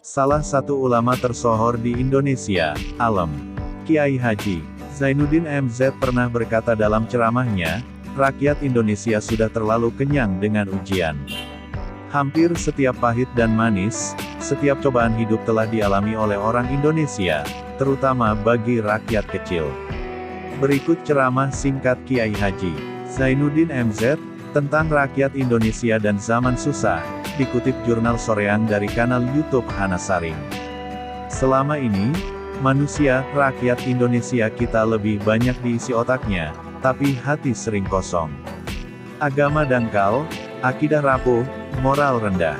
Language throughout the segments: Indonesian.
Salah satu ulama tersohor di Indonesia, Alem, Kiai Haji Zainuddin MZ pernah berkata dalam ceramahnya, rakyat Indonesia sudah terlalu kenyang dengan ujian. Hampir setiap pahit dan manis, setiap cobaan hidup telah dialami oleh orang Indonesia, terutama bagi rakyat kecil. Berikut ceramah singkat Kiai Haji Zainuddin MZ, tentang rakyat Indonesia dan zaman susah, dikutip jurnal Soreang dari kanal YouTube Hana Saring. Selama ini, manusia, rakyat Indonesia kita lebih banyak diisi otaknya, tapi hati sering kosong. Agama dangkal, akidah rapuh, moral rendah.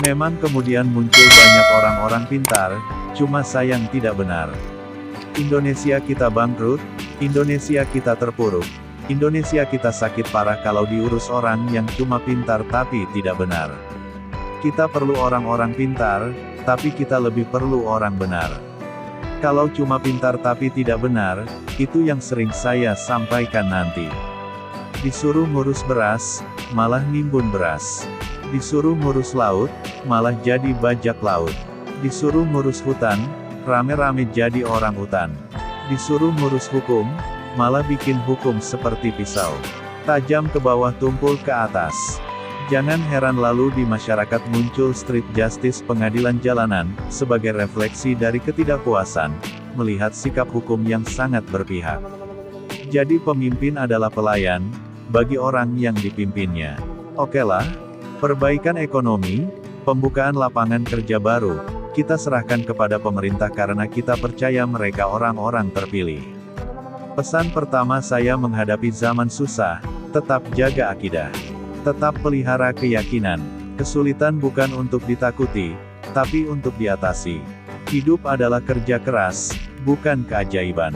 Memang kemudian muncul banyak orang-orang pintar, cuma sayang tidak benar. Indonesia kita bangkrut, Indonesia kita terpuruk, Indonesia kita sakit parah kalau diurus orang yang cuma pintar tapi tidak benar. Kita perlu orang-orang pintar, tapi kita lebih perlu orang benar. Kalau cuma pintar tapi tidak benar, itu yang sering saya sampaikan nanti. Disuruh ngurus beras, malah nimbun beras. Disuruh ngurus laut, malah jadi bajak laut. Disuruh ngurus hutan, rame-rame jadi orang hutan. Disuruh ngurus hukum, malah bikin hukum seperti pisau. Tajam ke bawah tumpul ke atas. Jangan heran lalu di masyarakat muncul street justice pengadilan jalanan, sebagai refleksi dari ketidakpuasan, melihat sikap hukum yang sangat berpihak. Jadi pemimpin adalah pelayan, bagi orang yang dipimpinnya. Okelah, perbaikan ekonomi, pembukaan lapangan kerja baru, kita serahkan kepada pemerintah karena kita percaya mereka orang-orang terpilih. Pesan pertama saya menghadapi zaman susah, tetap jaga akidah. Tetap pelihara keyakinan. Kesulitan bukan untuk ditakuti, tapi untuk diatasi. Hidup adalah kerja keras, bukan keajaiban.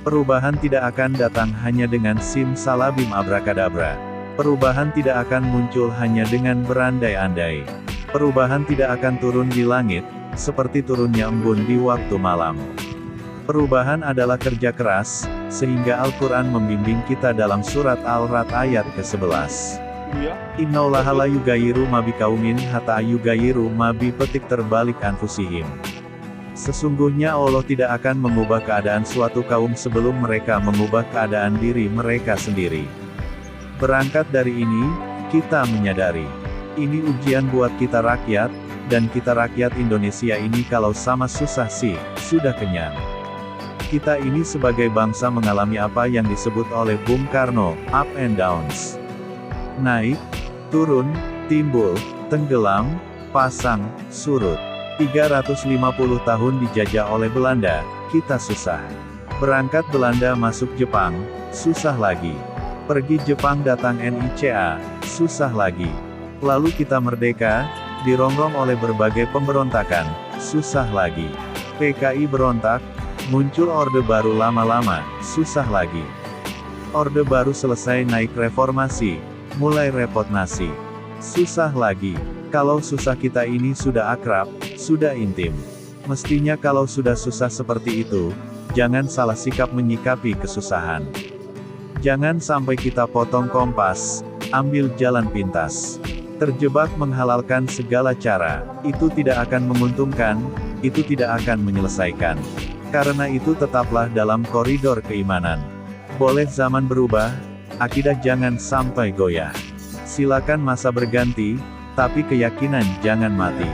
Perubahan tidak akan datang hanya dengan simsalabim abrakadabra. Perubahan tidak akan muncul hanya dengan berandai-andai. Perubahan tidak akan turun di langit, seperti turunnya embun di waktu malam. Perubahan adalah kerja keras, sehingga Al-Quran membimbing kita dalam surat Al-Ra'd ayat ke-11. Innallaha la yughayyiru ma biqaumin hatta yughayyiru ma bi petik terbalik anfusihim. Sesungguhnya Allah tidak akan mengubah keadaan suatu kaum sebelum mereka mengubah keadaan diri mereka sendiri. Berangkat dari ini, kita menyadari, ini ujian buat kita rakyat, dan kita rakyat Indonesia ini kalau sama susah sih, sudah kenyang. Kita ini sebagai bangsa mengalami apa yang disebut oleh Bung Karno, up and downs. Naik, turun, timbul, tenggelam, pasang, surut. 350 tahun dijajah oleh Belanda, kita susah. Berangkat Belanda masuk Jepang, susah lagi. Pergi Jepang datang NICA, susah lagi. Lalu kita merdeka, dirongrong oleh berbagai pemberontakan, susah lagi. PKI berontak, muncul Orde Baru lama-lama, susah lagi. Orde Baru selesai naik reformasi, mulai repot nasi. Susah lagi. Kalau susah kita ini sudah akrab, sudah intim. Mestinya kalau sudah susah seperti itu, jangan salah sikap menyikapi kesusahan. Jangan sampai kita potong kompas, ambil jalan pintas. Terjebak menghalalkan segala cara, itu tidak akan menguntungkan, itu tidak akan menyelesaikan. Karena itu tetaplah dalam koridor keimanan. Boleh zaman berubah, akidah jangan sampai goyah. Silakan masa berganti, tapi keyakinan jangan mati.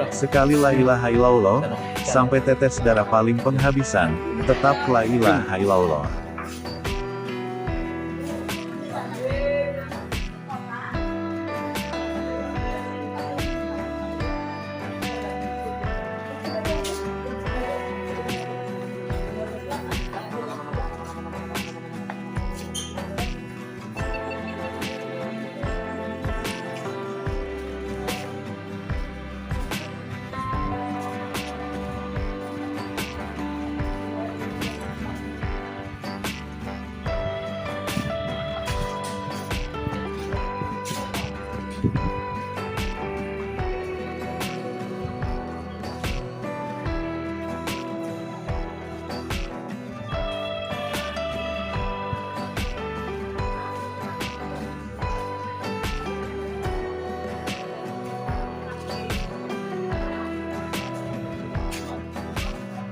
Sekali la ilaha illallah, sampai tetes darah paling penghabisan, tetap la ilaha illallah.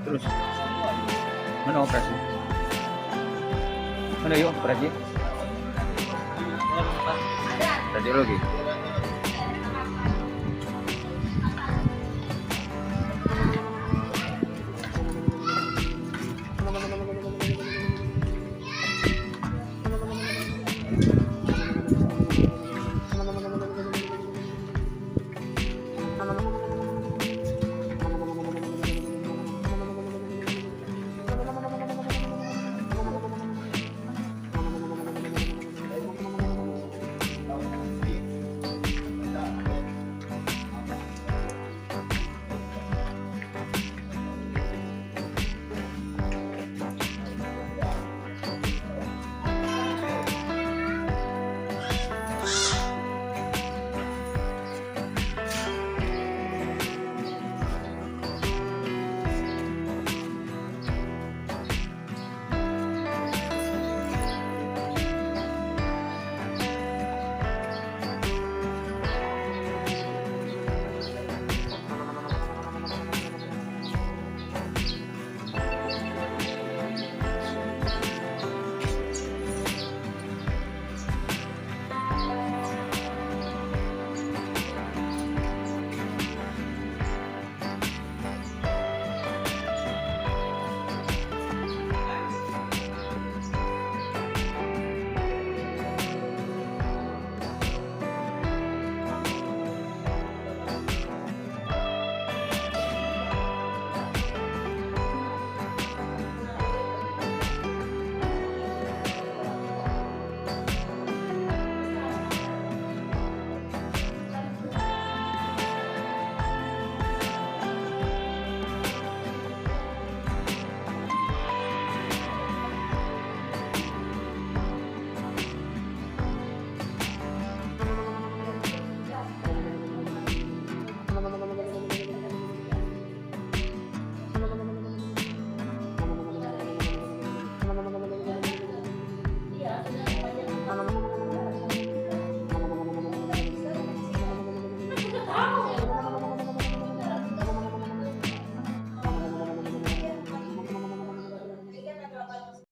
Terus mana operasi? Mana yuk operasi? Radiologi.